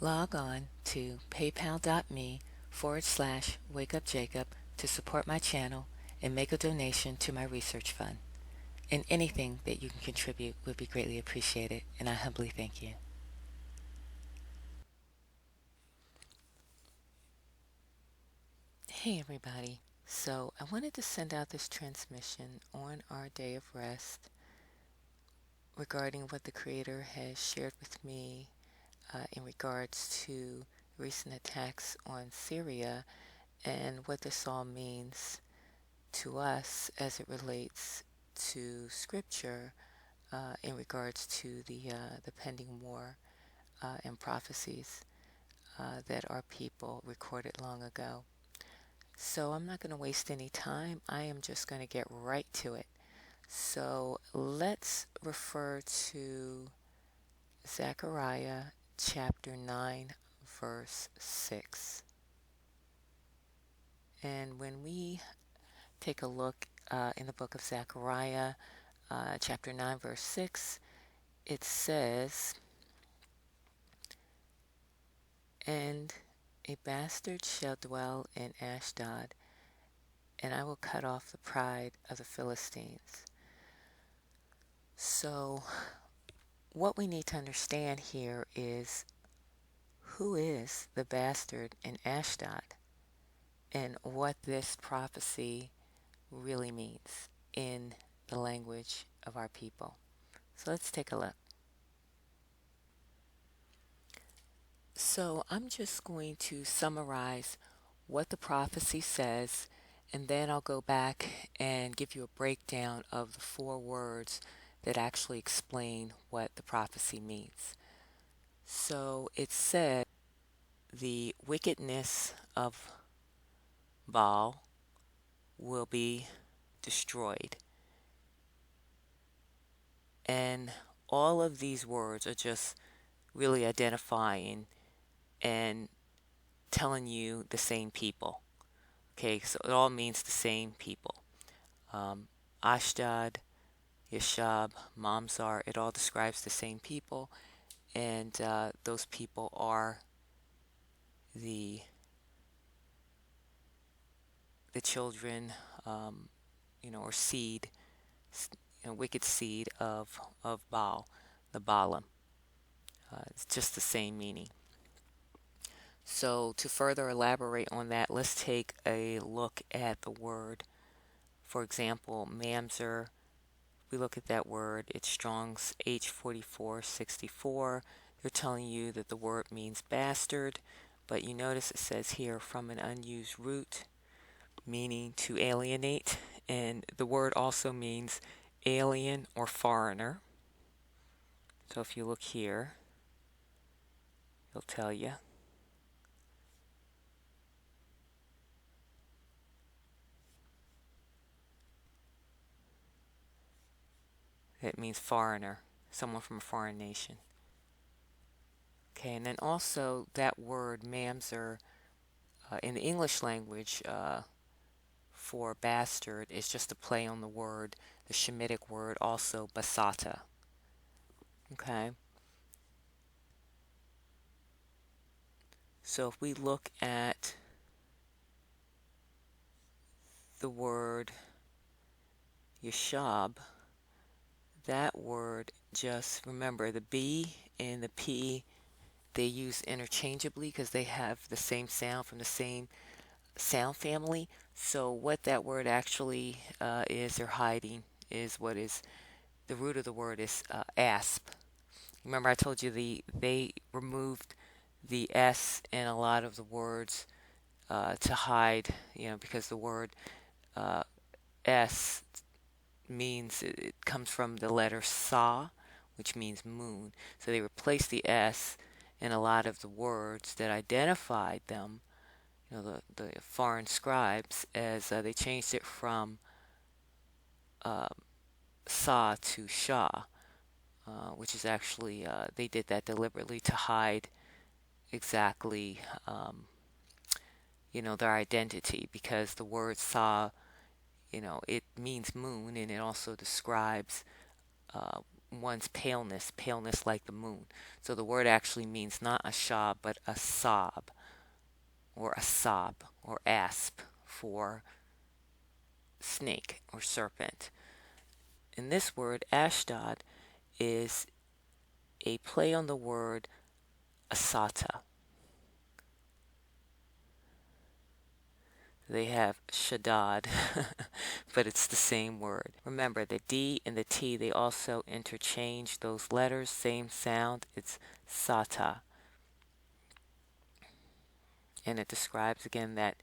Log on to paypal.me/wakeupjacob to support my channel and make a donation to my research fund. And anything that you can contribute would be greatly appreciated, and I humbly thank you. Hey everybody. So I wanted to send out this transmission on our day of rest regarding what the Creator has shared with me in regards to recent attacks on Syria and what this all means to us as it relates to Scripture in regards to the pending war and prophecies that our people recorded long ago. So I'm not going to waste any time. I am just going to get right to it. So let's refer to Zechariah chapter 9, verse 6. And when we take a look in the book of Zechariah, chapter 9, verse 6, it says, "And a bastard shall dwell in Ashdod, and I will cut off the pride of the Philistines." So what we need to understand here is who is the bastard in Ashdod and what this prophecy really means in the language of our people. So let's take a look. So I'm just going to summarize what the prophecy says, and then I'll go back and give you a breakdown of the 4 words that actually explain what the prophecy means. So it said the wickedness of Baal will be destroyed. And all of these words are just really identifying and telling you the same people. Okay, so it all means the same people. Ashdod, Yashab, Mamzar, it all describes the same people, and those people are the children, or seed, wicked seed of Baal, the Balaam. It's just the same meaning. So to further elaborate on that, let's take a look at the word. For example, Mamzer. We look at that word. It's Strong's H4464. They're telling you that the word means bastard, but you notice it says here from an unused root, meaning to alienate, and the word also means alien or foreigner. So if you look here, it'll tell you. It means foreigner, someone from a foreign nation. Okay, and then also that word mamzer in the English language for bastard is just a play on the word, the Shemitic word also basata. Okay, so if we look at the word yashab, that word, just remember the B and the P, they use interchangeably because they have the same sound from the same sound family. So what that word actually is, they're hiding, is what is the root of the word is asp. Remember I told you they removed the S in a lot of the words to hide, because the word S means it comes from the letter Sa, which means moon. So they replaced the S in a lot of the words that identified them, the foreign scribes, as they changed it from Sa to Shah, which is actually, they did that deliberately to hide exactly, their identity, because the word Sa, it means moon, and it also describes one's paleness, paleness like the moon. So the word actually means not ashab, but asab, or asab, or asp for snake or serpent. And this word, Ashdod, is a play on the word asata. They have Shaddad, but it's the same word. Remember, the D and the T, they also interchange those letters, same sound. It's Sata. And it describes again that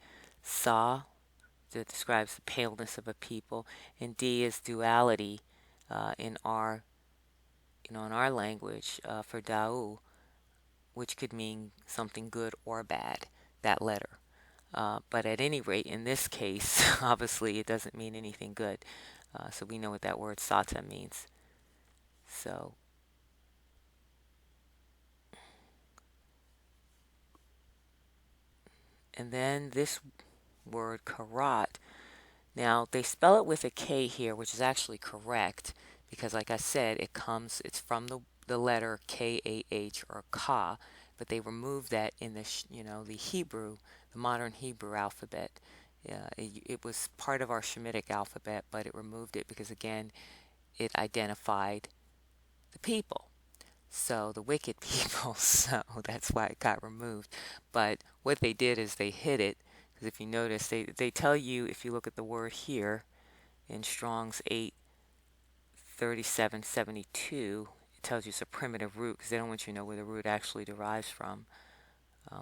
Sa, that describes the paleness of a people, and D is duality in our, in our language for Da'u, which could mean something good or bad, that letter. But at any rate, in this case, obviously it doesn't mean anything good. So we know what that word sata means. So, and then this word karat. Now they spell it with a K here, which is actually correct because, like I said, it's from the letter K-A-H or ka, but they removed that in the Hebrew, the modern Hebrew alphabet. It was part of our Shemitic alphabet, but it removed it because, again, it identified the people. So the wicked people, so that's why it got removed. But what they did is they hid it, because if you notice, they tell you, if you look at the word here in Strong's 83772, it tells you it's a primitive root, because they don't want you to know where the root actually derives from,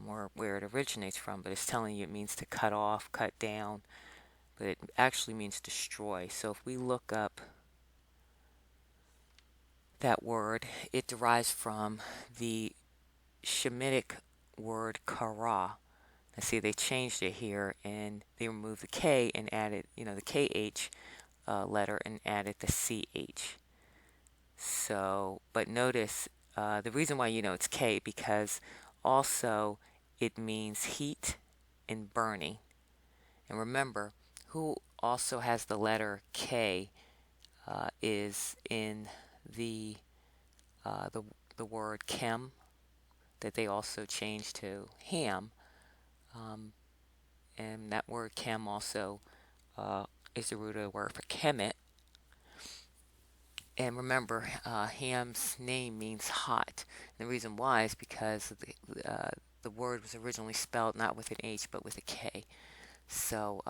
or where it originates from, but it's telling you it means to cut off, cut down, but it actually means destroy. So if we look up that word, it derives from the Shemitic word kara. Now see, they changed it here and they removed the K and added, the KH letter and added the CH. So, but notice the reason why it's K, because also it means heat and burning. And remember, who also has the letter K is in the word chem, that they also changed to ham, and that word chem also is the root of the word for kemet. And remember, Ham's name means hot. And the reason why is because the word was originally spelled not with an H but with a K. So,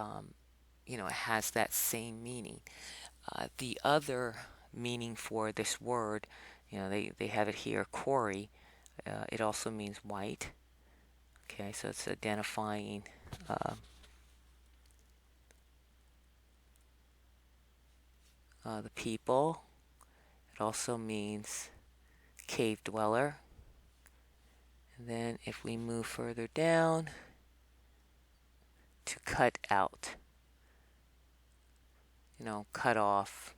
it has that same meaning. The other meaning for this word, they have it here, Kori. It also means white. Okay, so it's identifying the people. It also means cave dweller. And then if we move further down, to cut out, cut off.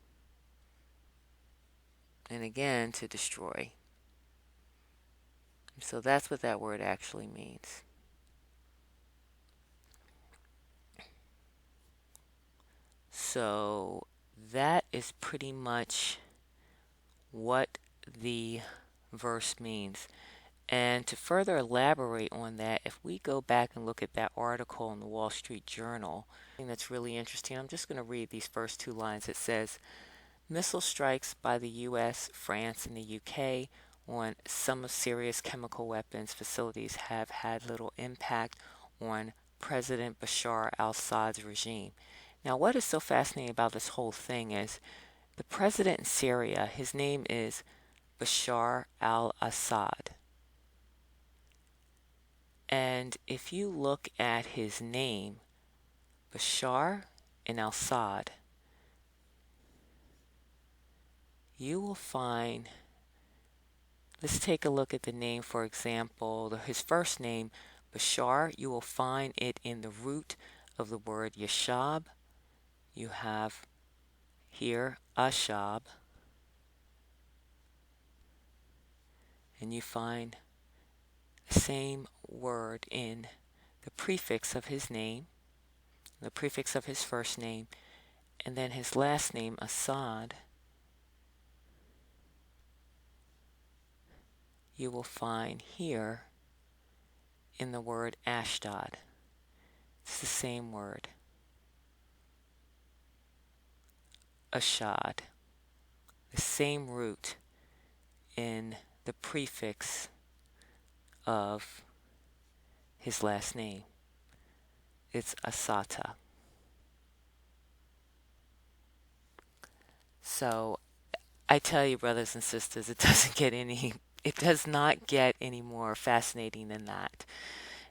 And again, to destroy. So that's what that word actually means. So that is pretty much what the verse means. And to further elaborate on that, if we go back and look at that article in the Wall Street Journal, that's really interesting. I'm just going to read these first two lines. It says, missile strikes by the U.S., France, and the U.K. on some of Syria's chemical weapons facilities have had little impact on President Bashar al-Assad's regime. Now, what is so fascinating about this whole thing is the president in Syria, his name is Bashar al-Assad. And if you look at his name, Bashar and al-Assad, you will find, let's take a look at the name, for example, his first name, Bashar, you will find it in the root of the word Yashab. You have here Ashab, and you find the same word in the prefix of his name, the prefix of his first name, and then his last name, Assad. you will find here in the word Ashdod. It's the same word, Ashad, the same root in the prefix of his last name. It's Asata. So I tell you, brothers and sisters, it does not get any more fascinating than that.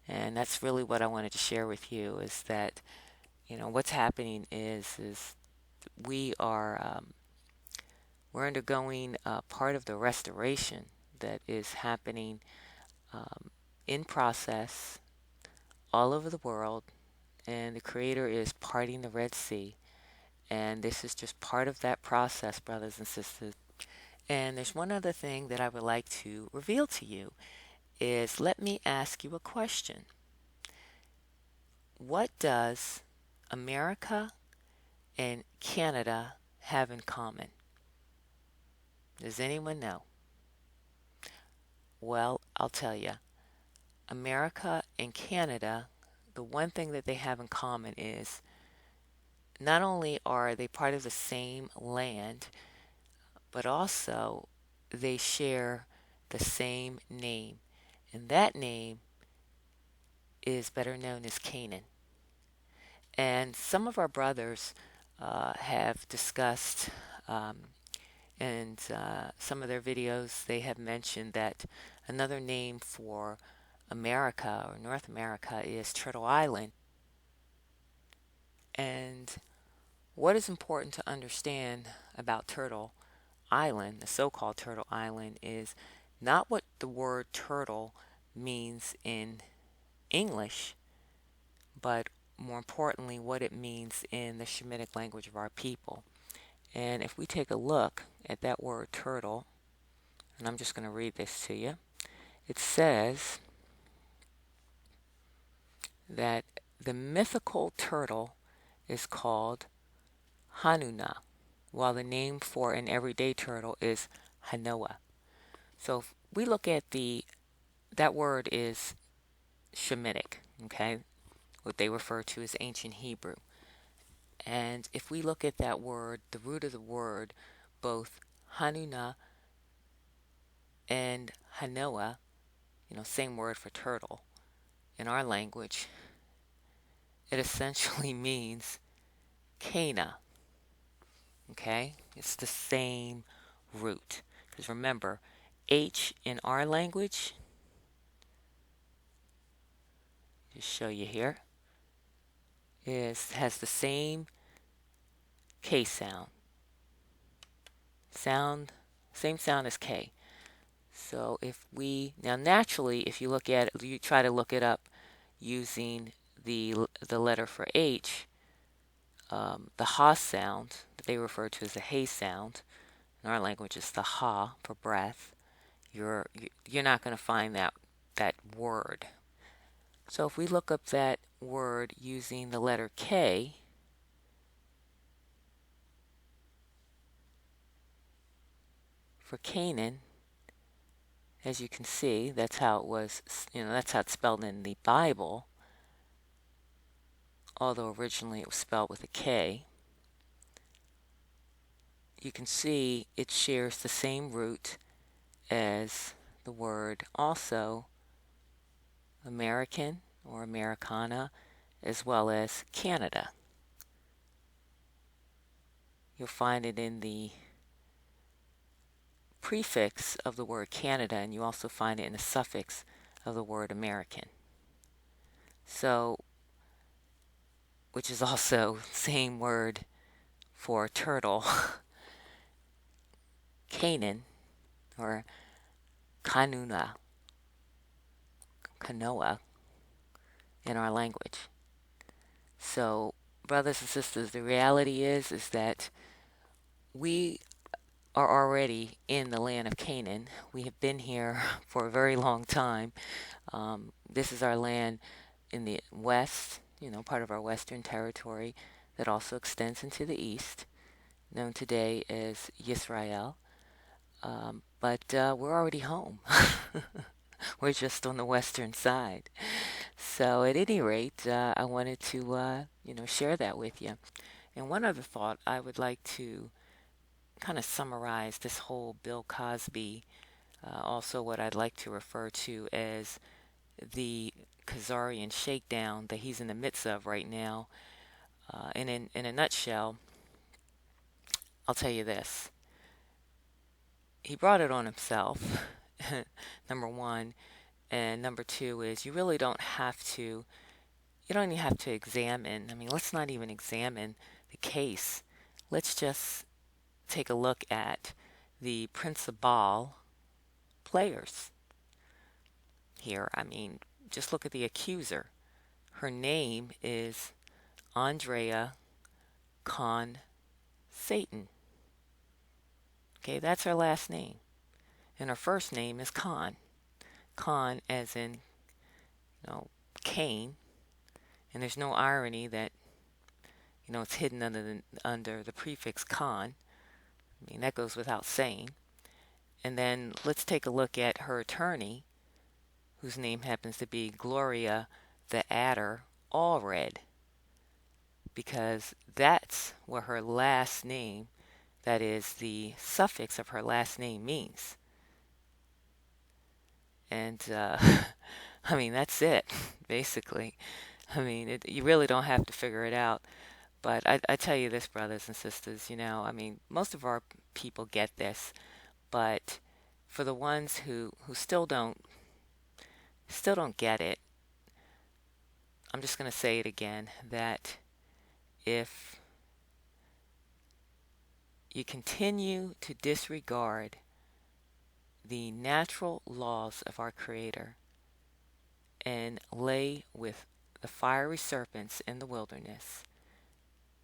And that's really what I wanted to share with you, is that, what's happening is we are we're undergoing part of the restoration that is happening in process all over the world, and the Creator is parting the Red Sea. And this is just part of that process, brothers and sisters. And there's one other thing that I would like to reveal to you is, let me ask you a question. What does America and Canada have in common? Does anyone know? Well, I'll tell you. America and Canada, the one thing that they have in common is not only are they part of the same land, but also they share the same name. And that name is better known as Canaan. And some of our brothers have discussed, in some of their videos, they have mentioned that another name for America or North America is Turtle Island. And what is important to understand about Turtle Island, the so-called Turtle Island, is not what the word turtle means in English, but more importantly, what it means in the Shemitic language of our people. And if we take a look at that word turtle, and I'm just going to read this to you, it says that the mythical turtle is called Hanuna, while the name for an everyday turtle is Hanoah. So if we look at that word is Shemitic, okay? What they refer to as ancient Hebrew. And if we look at that word, the root of the word, both Hanuna and Hanoah, same word for turtle, in our language, it essentially means Cana. Okay? It's the same root. Because remember, H in our language, just show you here, has the same K sound. Same sound as K. So now naturally, if you try to look it up using the letter for H, the ha sound that they refer to as the hay sound, in our language is the ha for breath. You're not going to find that word. So if we look up that word using the letter K, for Canaan, as you can see, that's how it was, that's how it's spelled in the Bible, although originally it was spelled with a K. You can see it shares the same root as the word also American or Americana, as well as Canada. You'll find it in the prefix of the word Canada, and you also find it in the suffix of the word American. So, which is also same word for turtle, Canaan, or Kanuna, Kanoa, in our language. So, brothers and sisters, the reality is that we are already in the land of Canaan. We have been here for a very long time. This is our land in the west, part of our western territory that also extends into the east, known today as Yisrael. But we're already home. We're just on the western side. So at any rate, I wanted to, share that with you. And one other thought, I would like to kind of summarize this whole Bill Cosby, also what I'd like to refer to as the Khazarian shakedown that he's in the midst of right now. And in a nutshell, I'll tell you this. He brought it on himself, number one. And number two is you don't even have to examine. I mean, let's not even examine the case. Let's just take a look at the principal players here. I mean, just look at the accuser. Her name is Andrea Con Satan. Okay, that's her last name. And her first name is Con. Con as in, Cain. And there's no irony that, it's hidden under the prefix con. I mean, that goes without saying. And then let's take a look at her attorney, whose name happens to be Gloria the Adder Allred, because that's what her last name, that is the suffix of her last name, means. And I mean, that's it, basically. I mean, you really don't have to figure it out. But I tell you this, brothers and sisters, I mean, most of our people get this, but for the ones who still don't get it, I'm just going to say it again, that if you continue to disregard the natural laws of our Creator and lay with the fiery serpents in the wilderness,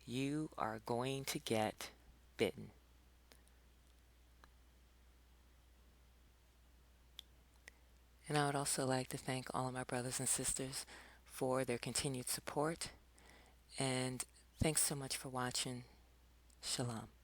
you are going to get bitten. And I would also like to thank all of my brothers and sisters for their continued support. And thanks so much for watching. Shalom.